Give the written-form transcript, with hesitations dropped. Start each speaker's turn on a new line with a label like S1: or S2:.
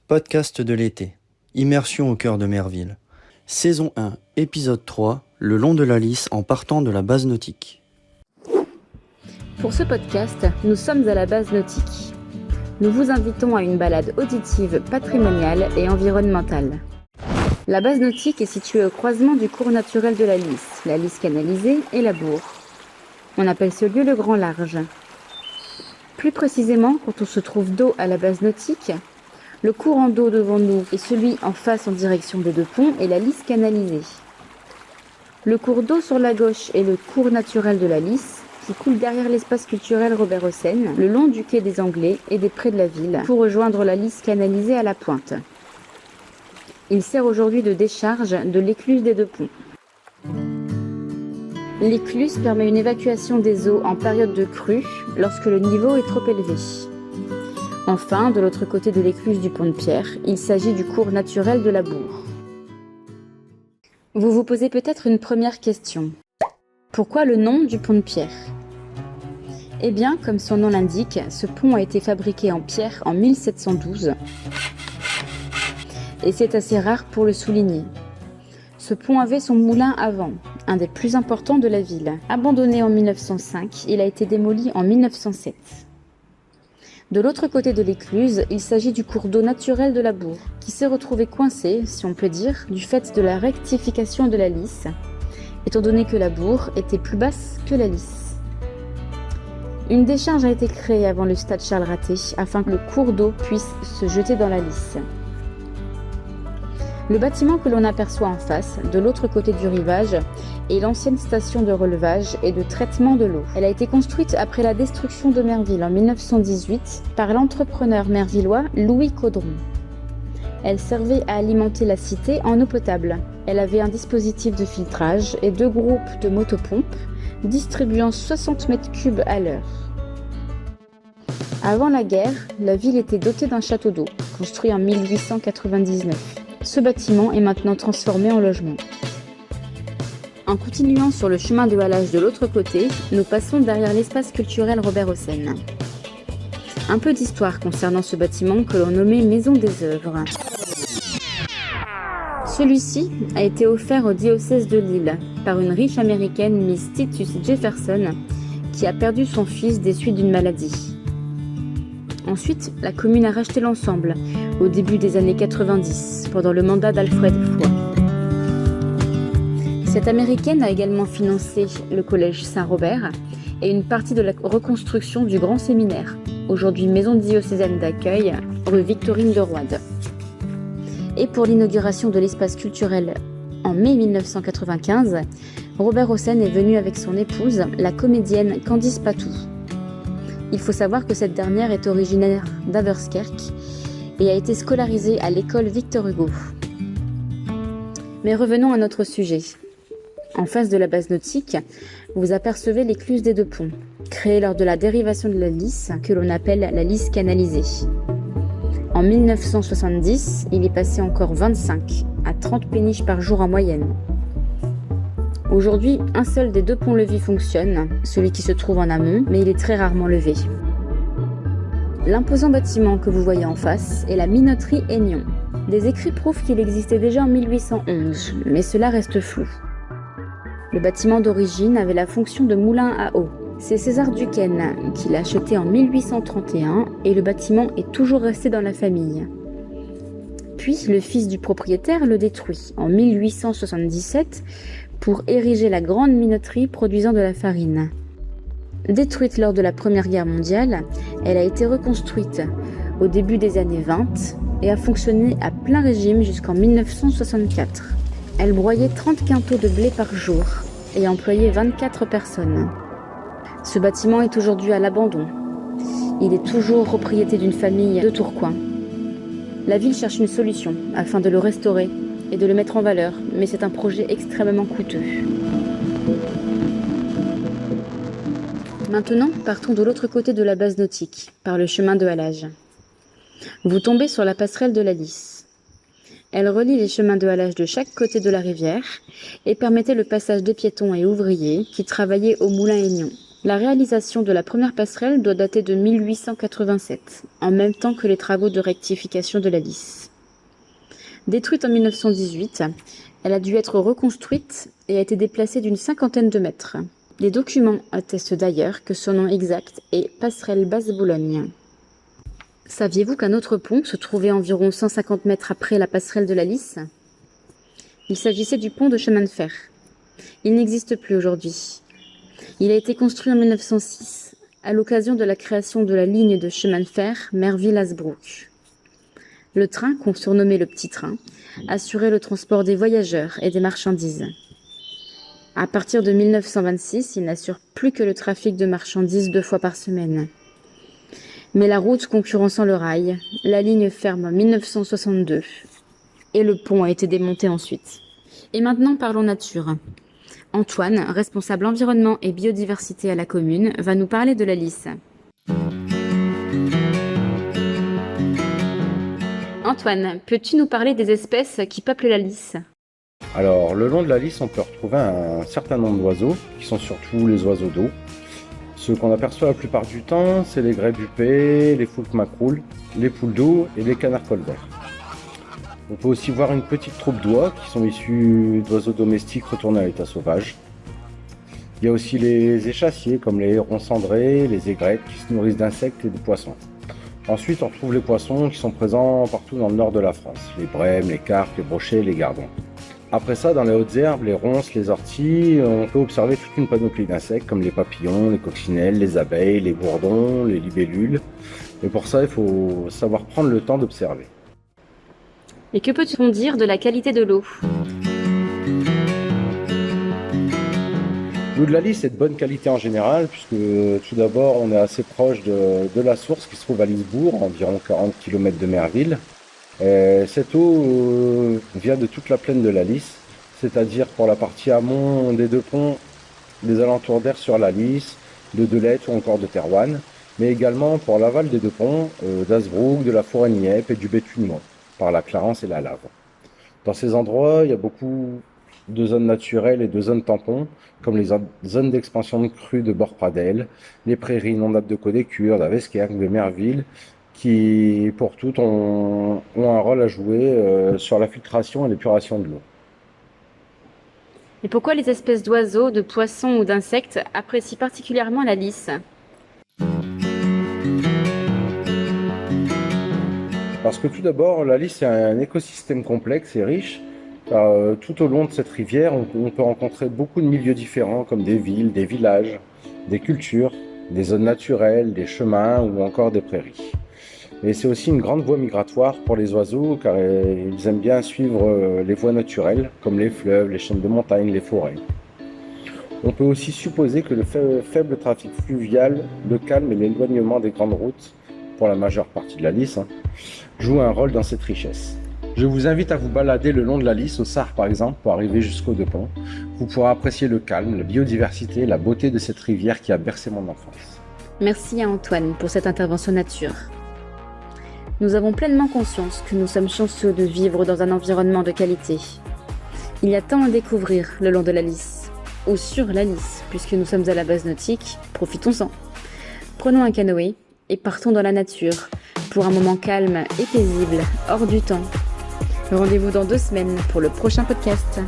S1: Podcast de l'été. Immersion au cœur de Merville. Saison 1, épisode 3, le long de la Lys en partant de la base nautique.
S2: Pour ce podcast, nous sommes à la base nautique. Nous vous invitons à une balade auditive, patrimoniale et environnementale. La base nautique est située au croisement du cours naturel de la Lys canalisée et la Bourre. On appelle ce lieu le Grand Large. Plus précisément, quand on se trouve dos à la base nautique, le courant d'eau devant nous et celui en face en direction des deux ponts est la Lys canalisée. Le cours d'eau sur la gauche est le cours naturel de la Lys, qui coule derrière l'espace culturel Robert Hossein, le long du quai des Anglais et des prés de la ville, pour rejoindre la Lys canalisée à la pointe. Il sert aujourd'hui de décharge de l'écluse des deux ponts. L'écluse permet une évacuation des eaux en période de crue, lorsque le niveau est trop élevé. Enfin, de l'autre côté de l'écluse du pont de Pierre, il s'agit du cours naturel de la Bourre. Vous vous posez peut-être une première question. Pourquoi le nom du pont de Pierre ? Eh bien, comme son nom l'indique, ce pont a été fabriqué en pierre en 1712. Et c'est assez rare pour le souligner. Ce pont avait son moulin à vent, un des plus importants de la ville. Abandonné en 1905, il a été démoli en 1907. De l'autre côté de l'écluse, il s'agit du cours d'eau naturel de la Bourre, qui s'est retrouvé coincé, si on peut dire, du fait de la rectification de la Lys, étant donné que la Bourre était plus basse que la Lys. Une décharge a été créée avant le stade Charles Raté, afin que le cours d'eau puisse se jeter dans la Lys. Le bâtiment que l'on aperçoit en face, de l'autre côté du rivage, est l'ancienne station de relevage et de traitement de l'eau. Elle a été construite après la destruction de Merville en 1918 par l'entrepreneur mervillois Louis Caudron. Elle servait à alimenter la cité en eau potable. Elle avait un dispositif de filtrage et 2 groupes de motopompes distribuant 60 mètres cubes à l'heure. Avant la guerre, la ville était dotée d'un château d'eau, construit en 1899. Ce bâtiment est maintenant transformé en logement. En continuant sur le chemin de halage de l'autre côté, nous passons derrière l'espace culturel Robert Hossein. Un peu d'histoire concernant ce bâtiment que l'on nommait Maison des Œuvres. Celui-ci a été offert au diocèse de Lille par une riche américaine, Miss Titus Jefferson, qui a perdu son fils des suites d'une maladie. Ensuite, la commune a racheté l'ensemble au début des années 90, pendant le mandat d'Alfred Foy. Cette américaine a également financé le collège Saint-Robert et une partie de la reconstruction du grand séminaire, aujourd'hui maison diocésaine d'accueil, rue Victorine de Roide. Et pour l'inauguration de l'espace culturel en mai 1995, Robert Hossein est venu avec son épouse, la comédienne Candice Patou. Il faut savoir que cette dernière est originaire d'Averskerk et a été scolarisée à l'école Victor Hugo. Mais revenons à notre sujet. En face de la base nautique, vous apercevez l'écluse des deux ponts, créée lors de la dérivation de la Lys, que l'on appelle la Lys canalisée. En 1970, il est passé encore 25 à 30 péniches par jour en moyenne. Aujourd'hui, un seul des 2 ponts-levis fonctionne, celui qui se trouve en amont, mais il est très rarement levé. L'imposant bâtiment que vous voyez en face est la minoterie Aignan. Des écrits prouvent qu'il existait déjà en 1811, mais cela reste flou. Le bâtiment d'origine avait la fonction de moulin à eau. C'est César Duquesne qui l'a acheté en 1831 et le bâtiment est toujours resté dans la famille. Puis le fils du propriétaire le détruit en 1877 pour ériger la grande minoterie produisant de la farine. Détruite lors de la Première Guerre mondiale, elle a été reconstruite au début des années 20 et a fonctionné à plein régime jusqu'en 1964. Elle broyait 30 quintaux de blé par jour et employait 24 personnes. Ce bâtiment est aujourd'hui à l'abandon. Il est toujours propriété d'une famille de Tourcoing. La ville cherche une solution afin de le restaurer et de le mettre en valeur, mais c'est un projet extrêmement coûteux. Maintenant, partons de l'autre côté de la base nautique, par le chemin de halage. Vous tombez sur la passerelle de la Lys. Elle relie les chemins de halage de chaque côté de la rivière et permettait le passage des piétons et ouvriers qui travaillaient au moulin Aignan. La réalisation de la première passerelle doit dater de 1887, en même temps que les travaux de rectification de la Lys. Détruite en 1918, elle a dû être reconstruite et a été déplacée d'une 50aine de mètres. Les documents attestent d'ailleurs que son nom exact est Passerelle Basse-Boulogne. Saviez-vous qu'un autre pont se trouvait environ 150 mètres après la passerelle de la Lys ? Il s'agissait du pont de chemin de fer. Il n'existe plus aujourd'hui. Il a été construit en 1906, à l'occasion de la création de la ligne de chemin de fer Merville-Hasbrouck. Le train, qu'on surnommait le Petit Train, assurait le transport des voyageurs et des marchandises. À partir de 1926, il n'assure plus que le trafic de marchandises 2 fois par semaine. Mais la route concurrençant le rail, la ligne ferme en 1962 et le pont a été démonté ensuite. Et maintenant parlons nature. Antoine, responsable environnement et biodiversité à la commune, va nous parler de la Lys. Antoine, peux-tu nous parler des espèces qui peuplent la Lys ?
S3: Alors, le long de la Lys, on peut retrouver un certain nombre d'oiseaux, qui sont surtout les oiseaux d'eau. Ceux qu'on aperçoit la plupart du temps, c'est les grébupés, les foulques macroules, les poules d'eau et les canards colverts. On peut aussi voir une petite troupe d'oies qui sont issus d'oiseaux domestiques retournés à l'état sauvage. Il y a aussi les échassiers comme les hérons cendrés, les aigrettes qui se nourrissent d'insectes et de poissons. Ensuite, on retrouve les poissons qui sont présents partout dans le nord de la France, les brèmes, les carpes, les brochets, les gardons. Après ça, dans les hautes herbes, les ronces, les orties, on peut observer toute une panoplie d'insectes comme les papillons, les coccinelles, les abeilles, les bourdons, les libellules. Et pour ça, il faut savoir prendre le temps d'observer.
S2: Et que peut-on dire de la qualité de l'eau ?
S3: L'eau de la Lys est de bonne qualité en général, puisque tout d'abord, on est assez proche de la source qui se trouve à Lisbourg, environ 40 km de Merville. Cette eau vient de toute la plaine de la Lys, c'est-à-dire pour la partie amont des deux ponts, des alentours d'Aire sur la Lys, de Delette ou encore de Terouanne, mais également pour l'aval des deux ponts, d'Hasbrouck, de la Forêt-Nieppe et du Béthunement, par la Clarence et la Lave. Dans ces endroits, il y a beaucoup de zones naturelles et de zones tampons, comme les zones d'expansion de crues de Bord-Pradel, les prairies inondables de Codécure, d'Avesquerque, de Merville, qui, pour toutes, ont un rôle à jouer sur la filtration et l'épuration de l'eau.
S2: Et pourquoi les espèces d'oiseaux, de poissons ou d'insectes apprécient particulièrement la Lys ?
S3: Parce que tout d'abord, la Lys est un écosystème complexe et riche. Car, tout au long de cette rivière, on peut rencontrer beaucoup de milieux différents, comme des villes, des villages, des cultures, des zones naturelles, des chemins ou encore des prairies. Et c'est aussi une grande voie migratoire pour les oiseaux, car ils aiment bien suivre les voies naturelles, comme les fleuves, les chaînes de montagnes, les forêts. On peut aussi supposer que le faible trafic fluvial, le calme et l'éloignement des grandes routes, pour la majeure partie de la Lys, jouent un rôle dans cette richesse. Je vous invite à vous balader le long de la Lys, au Sar par exemple, pour arriver jusqu'aux deux ponts. Vous pourrez apprécier le calme, la biodiversité, la beauté de cette rivière qui a bercé mon enfance.
S2: Merci à Antoine pour cette intervention nature. Nous avons pleinement conscience que nous sommes chanceux de vivre dans un environnement de qualité. Il y a tant à découvrir le long de la Lys, ou sur la Lys, puisque nous sommes à la base nautique, profitons-en. Prenons un canoë et partons dans la nature pour un moment calme et paisible, hors du temps. Rendez-vous dans 2 semaines pour le prochain podcast.